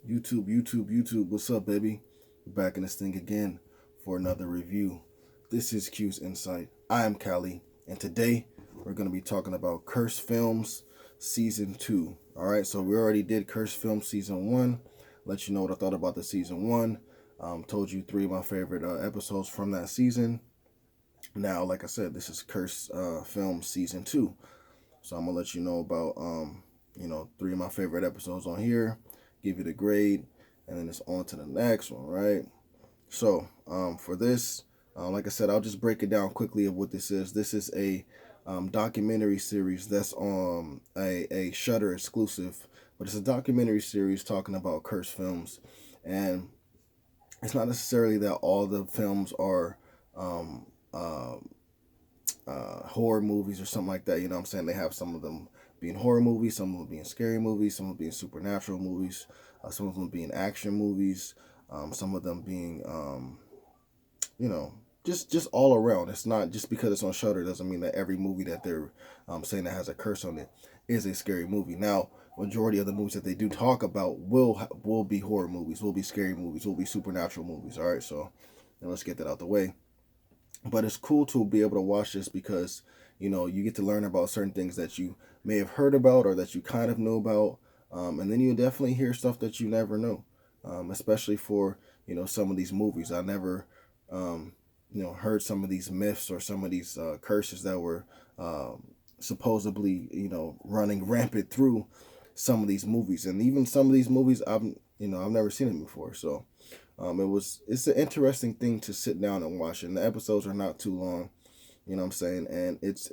YouTube, what's up, baby? We're back in this thing again for another review. This is Q's Insight. I am Callie, and today we're going to be talking about Cursed Films Season 2. Alright, so we already did Cursed Films Season 1. Let you know what I thought about the Season 1. Told you 3 of my favorite episodes from that season. Now, like I said, this is Cursed Films Season 2. So I'm going to let you know about, 3 of my favorite episodes on here. Give you the grade, and then it's on to the next one, right? So for this, like I said, I'll just break it down quickly of what this is. This is a documentary series that's on a Shudder exclusive, but it's a documentary series talking about cursed films, and it's not necessarily that all the films are horror movies or something like that. You know what I'm saying? They have some of them being horror movies, some of them being scary movies, some of them being supernatural movies, some of them being action movies, some of them being, just all around. It's not just because it's on Shudder doesn't mean that every movie that they're saying that has a curse on it is a scary movie. Now, majority of the movies that they do talk about will be horror movies, will be scary movies, will be supernatural movies. All right, so let's get that out the way. But it's cool to be able to watch this because, you get to learn about certain things that you may have heard about or that you kind of know about. And then you definitely hear stuff that you never know, especially for, some of these movies. I never, heard some of these myths or some of these curses that were supposedly, running rampant through some of these movies. And even some of these movies, I've never seen them before. So it's an interesting thing to sit down and watch, and the episodes are not too long, you know what I'm saying, and it's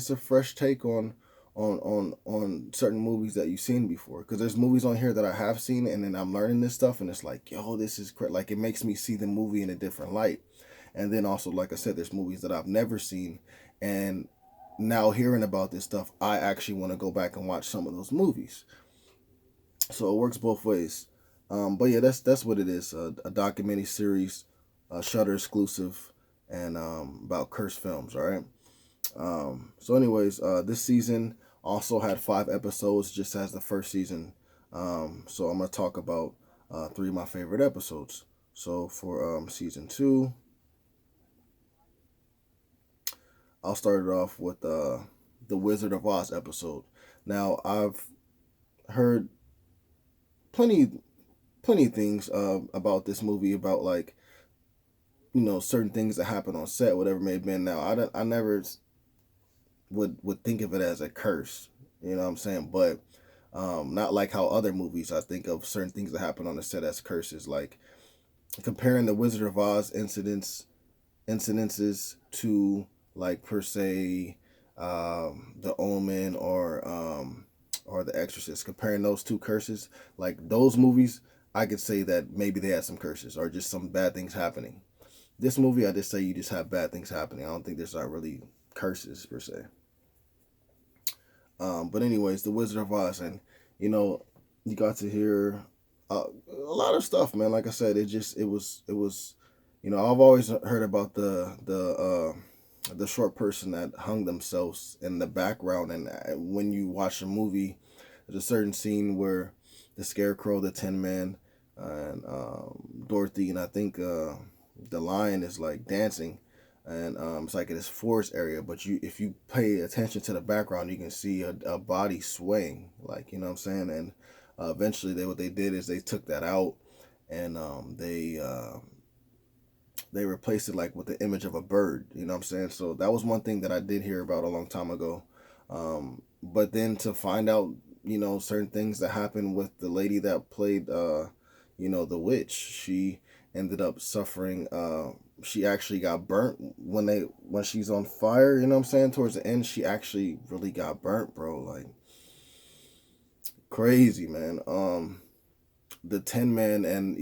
a fresh take on certain movies that you've seen before, because there's movies on here that I have seen, and then I'm learning this stuff, and it's like, yo, this is great. Like, it makes me see the movie in a different light. And then also, like I said, there's movies that I've never seen, and now hearing about this stuff, I actually want to go back and watch some of those movies. So it works both ways. But yeah, that's what it is. A documentary series, Shudder exclusive, and about cursed films. All right. So anyways, this season also had 5 episodes, just as the first season. So I'm gonna talk about 3 of my favorite episodes. So for season 2, I'll start it off with the Wizard of Oz episode. Now, I've heard plenty of things about this movie, about, like, certain things that happen on set, whatever it may have been. Now, I never would think of it as a curse, you know what I'm saying? But not like how other movies, I think of certain things that happen on the set as curses, like comparing the Wizard of Oz incidences to, like, per se, The Omen or The Exorcist. Comparing those two curses, like those movies, I could say that maybe they had some curses or just some bad things happening. This movie, I just say you just have bad things happening. I don't think there's not really curses per se. But anyways, The Wizard of Oz, and you got to hear a lot of stuff, man. Like I said, it was I've always heard about the short person that hung themselves in the background, and when you watch a movie, there's a certain scene where the Scarecrow, the Tin Man, and Dorothy, and I think the lion is like dancing, and it's like in this forest area. But if you pay attention to the background, you can see a body swaying, like, you know what I'm saying. And eventually, what they did is they took that out, and they replaced it, like, with the image of a bird, you know what I'm saying? So that was one thing that I did hear about a long time ago. But then to find out, certain things that happened with the lady that played, the witch, she ended up suffering, she actually got burnt when she's on fire, you know what I'm saying? Towards the end, she actually really got burnt, bro. Like, crazy, man. The Tin Man, and,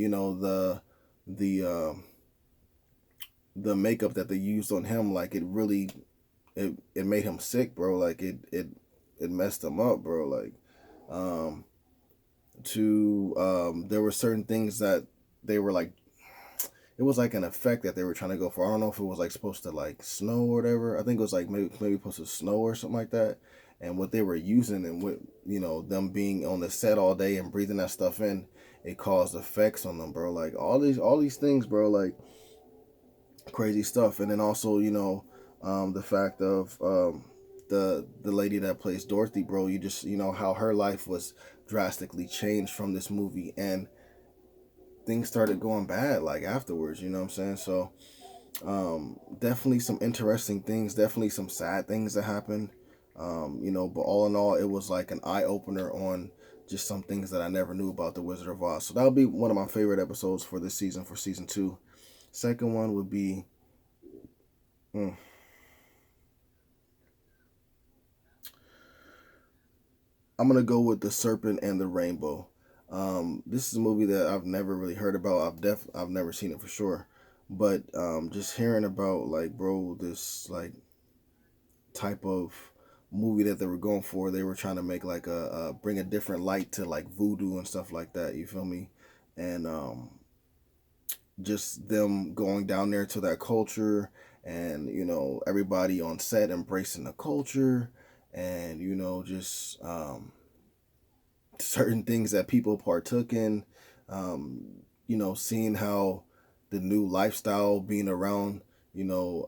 the makeup that they used on him, like, it really, it made him sick, bro. Like, it messed him up, bro. Like, there were certain things that they were like, it was like an effect that they were trying to go for. I don't know if it was like supposed to, like, snow or whatever. I think it was like maybe supposed to snow or something like that. and what they were using, and what, you know, them being on the set all day and breathing that stuff in, it caused effects on them, bro. Like all these things, bro. Like crazy stuff. And then also, you know, the fact of the lady that plays Dorothy, bro. You just, you know, how her life was drastically changed from this movie, and things started going bad like afterwards. You know what I'm saying? So definitely some interesting things, definitely some sad things that happened. You know, but all in all, it was like an eye opener on just some things that I never knew about the Wizard of Oz. So that'll be one of my favorite episodes for this season, for season 2. Second one would be, mm, I'm gonna go with The Serpent and the Rainbow. This is a movie that I've never really heard about. I've never seen it for sure, but just hearing about, like, bro, this like type of movie that they were going for. They were trying to make like a bring a different light to like voodoo and stuff like that. You feel me? And just them going down there to that culture, and you know, everybody on set embracing the culture, and you know, just certain things that people partook in. You know, seeing how the new lifestyle, being around, you know,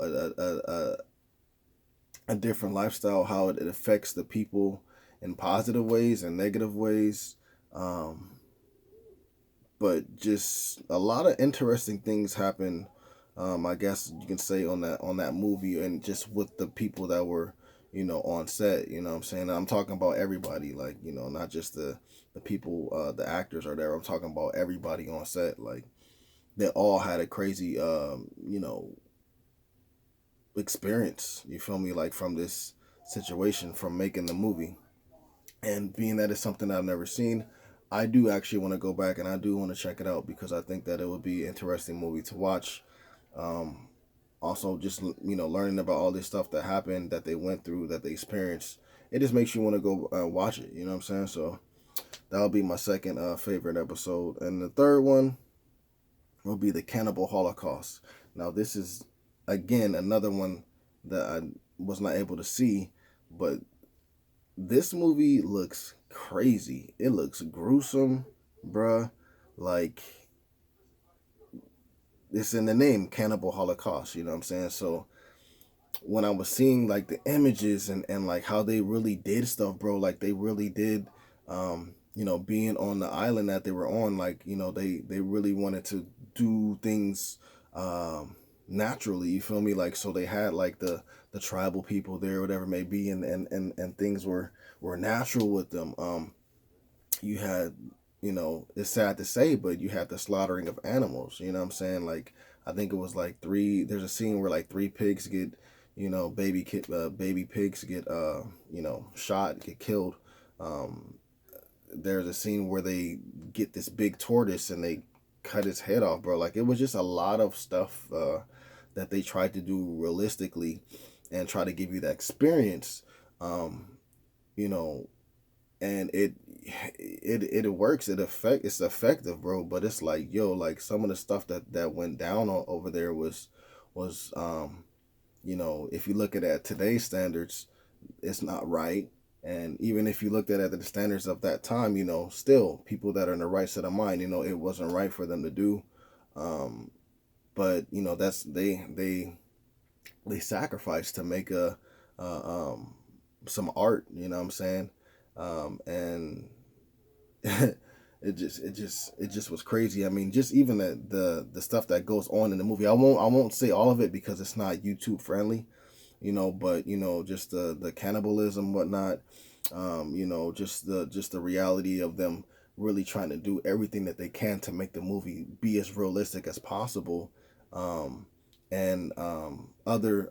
a different lifestyle, how it affects the people in positive ways and negative ways. Um, but just a lot of interesting things happen. I guess you can say on that movie, and just with the people that were, you know, on set. You know what I'm saying? I'm talking about everybody, like, you know, not just the people, the actors are there. I'm talking about everybody on set. Like, they all had a crazy, you know, experience. You feel me? Like, from this situation, from making the movie, and being that it's something I've never seen, I do actually want to go back, and I do want to check it out, because I think that it would be an interesting movie to watch. Um, Also, just, you know, learning about all this stuff that happened, that they went through, that they experienced, it just makes you want to go watch it. You know what I'm saying? So that'll be my second favorite episode, and the third one will be the Cannibal Holocaust. Now, this is again another one that I was not able to see, but this movie looks crazy. It looks gruesome, bruh. Like, it's in the name, Cannibal Holocaust. You know what I'm saying? So when I was seeing like the images, and like how they really did stuff, bro, like they really did, you know, being on the island that they were on, like, you know, they really wanted to do things naturally. You feel me? Like, so they had like the tribal people there, whatever it may be, and things were natural with them. You had, you know, it's sad to say, but you had the slaughtering of animals. You know what I'm saying? Like, I think it was like three. There's a scene where like three pigs get, you know, baby pigs get, you know, shot, get killed. Um, there's a scene where they get this big tortoise and they cut its head off, bro. Like, it was just a lot of stuff that they tried to do realistically, and try to give you that experience. Um, you know, and it works. It's effective, bro. But it's like, yo, like some of the stuff that went down over there was you know, if you look at it at today's standards, it's not right. And even if you looked at it at the standards of that time, you know, still people that are in the right set of mind, you know, it wasn't right for them to do. um but you know, that's they sacrificed to make a some art, you know what I'm saying? And it just was crazy. I mean, just even the stuff that goes on in the movie. I won't say all of it because it's not YouTube friendly, you know. But you know, just the cannibalism, whatnot. You know, just the reality of them really trying to do everything that they can to make the movie be as realistic as possible. Um, and other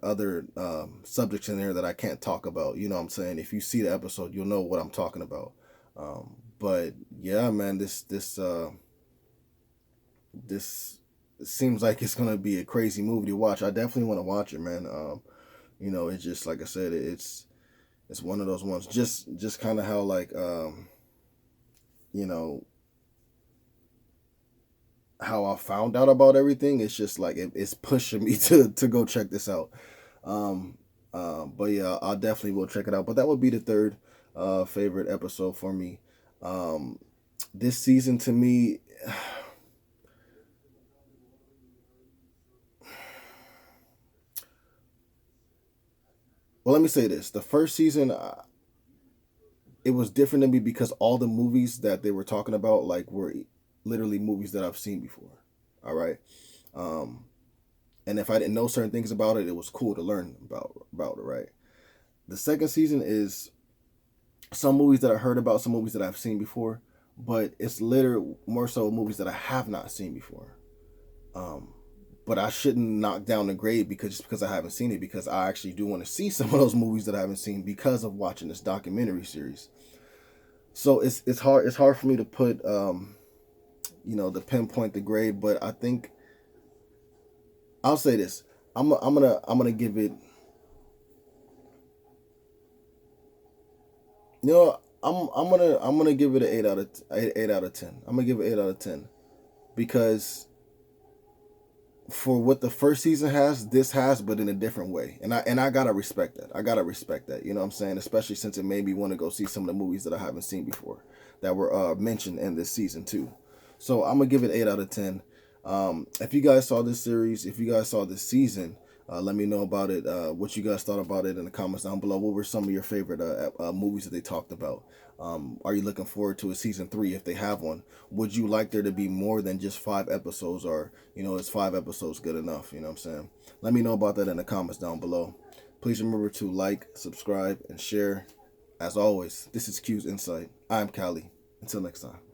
subjects in there that I can't talk about. You know what I'm saying? If you see the episode, you'll know what I'm talking about. But yeah, man, this seems like it's gonna be a crazy movie to watch. I definitely want to watch it, man. You know, it's just like I said, it's one of those ones. Just kind of how, like, you know, how I found out about everything. It's just like it's pushing me to go check this out. Um, But yeah, I'll definitely will check it out. But that would be the third favorite episode for me. This season to me, well, let me say this: the first season, it was different to me because all the movies that they were talking about, like, were literally movies that I've seen before. All right. Um, and if I didn't know certain things about it, it was cool to learn about it. Right. The second season is some movies that I heard about, some movies that I've seen before, but it's literally more so movies that I have not seen before. Um, but I shouldn't knock down the grade because just because I haven't seen it, because I actually do want to see some of those movies that I haven't seen because of watching this documentary series. So it's hard for me to put to pinpoint the grade, but I think I'll say this. I'm gonna give it. You know, I'm gonna give it an 8 out of 10. I'm gonna give it 8 out of 10 because for what the first season has, this has, but in a different way. And I gotta respect that. I gotta respect that. You know what I'm saying? Especially since it made me want to go see some of the movies that I haven't seen before that were mentioned in this season too. So I'm gonna give it 8 out of 10. If you guys saw this series, if you guys saw this season, let me know about it. What you guys thought about it in the comments down below. What were some of your favorite movies that they talked about? Are you looking forward to a season 3 if they have one? Would you like there to be more than just 5 episodes, or is 5 episodes good enough? You know what I'm saying? Let me know about that in the comments down below. Please remember to like, subscribe, and share. As always, this is Q's Insight. I'm Callie. Until next time.